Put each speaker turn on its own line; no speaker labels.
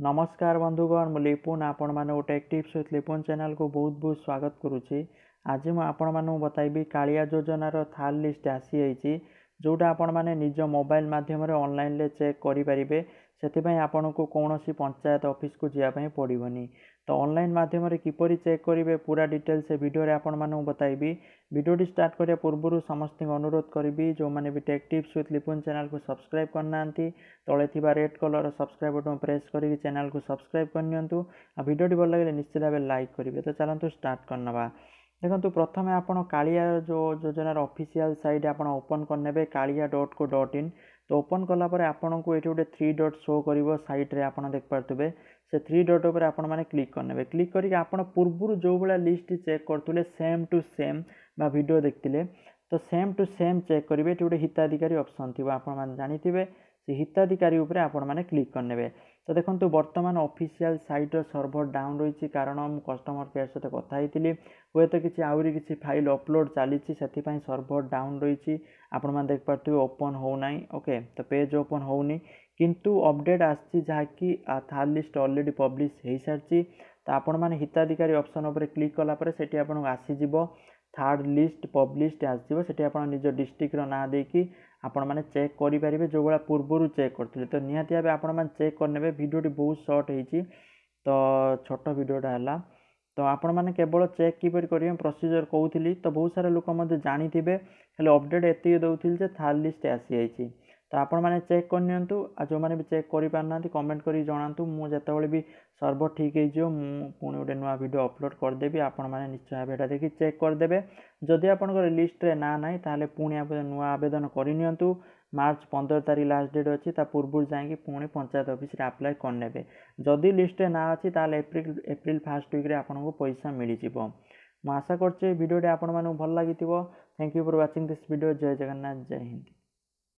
नमस्कार बंधुगण मु लिपुन आपण मैंने गोटे टिप्स विथ लिपुन चैनल को बहुत बहुत स्वागत करुच्ची। आज मुझे आपण मानू बताइबी कालिया योजनार थार्ड लिस्ट आसी जाइए जोटा आपण मैंने निज मोबाइल माध्यम ऑनलाइन चेक करेंगे। से आपन को कौन सी पंचायत ऑफिस को जावाई पड़ोनी। तो ऑनलाइन माध्यम किपरि चेक करेंगे पूरा डिटेल से वीडियो रे आपण मानू बताइबी। वीडियो स्टार्ट करिया पूर्व समस्त अनुरोध करी जो मैंने भी take tips with Lipun channel को सब्सक्राइब करना तले थिबा red colour subscribe button press करके चैनल को सब्सक्राइब करनियंतु। आ वीडियो भल लगे निश्चित भाव लाइक करेंगे। तो चलतु स्टार्ट करनवा। देखो प्रथम आपण कालिया जो योजनार ऑफिशियल साइट आप ओपन करने kalia.co.in। तो ओपन कलापर आपन को ये गोटे 3 डॉट शो कर साइट रे आपन देख पारे से 3 डॉट उपर आपण मैंने क्लिक करने। क्लिक करके आपन पूर्व जो भाया लिस्ट चेक करते सेम टू सेम बा वीडियो देखते तो सेम टू सेम चेक करेंगे। ये गोटे हिताधिकारी ऑप्शन थी आपने जानी से हिताधिकारी उपर आपण मैंने क्लिक करने। तो देखो बर्तमान ऑफिशियल साइट सर्भर डाउन रही कारण मुझे कस्टमर केयर सहित कथी हे तो किसी आहरी किसी फाइल अपलोड चली सर्भर डाउन रही आपण मैंने देख पारे ओपन होना। ओके तो पेज ओपन होनी किंतु अपडेट आसी जहाँकि थार्ड लिस्ट ऑलरेडी पब्लिश हो सारी। तो आपण मैंने हिताधिकारी ऑप्शन उपर क्लिक कलापर से आपको आसीज थार्ड लिस्ट पब्लिश आसो से निज डिस्ट्रिक्ट ना देकी आपण मैंने चेक करेंगे जो भाया पूर्व चेक करते। तो निहाती भाव आपण मैंने चेक करने वीडियोटी बहुत शॉर्ट होती तो छोट वीडियोटा है। तो आपण मैंने केवल चेक किपर करेंगे प्रोसीजर कहूली। तो बहुत सारा लोक जानी थे अपडेट एति दौले थार्ड लिस्ट आसी जाइए। तो आपण मैंने चेक करनियंतु। जो मैंने भी चेक करि पारना कमेंट करी जणातु। मु जेतेबेले भी सर्वर ठीक हो पुणी गोटे नुआ वीडियो अपलोड करदेवी। आपण मैंने निश्चय भाव एटा देखि चेक करदेबे। जदि आपनकर लिस्ट रे ना नाही ताले पुणी आप नुआ आवेदन करनियंतु। मार्च 15 तारीख लास्ट डेट अच्छी पूर्व जाकि पुणी पंचायत ऑफिस रे अप्लाई करने। जदि लिस्ट रे ना अच्छी ताले एप्रिल फर्स्ट वीक रे आपनको पैसा मिल जिवो। मु आशा करछे वीडियो आपण मानू भल लागिथिबो। Thank you for watching this video. जय जगन्नाथ जय हिंद।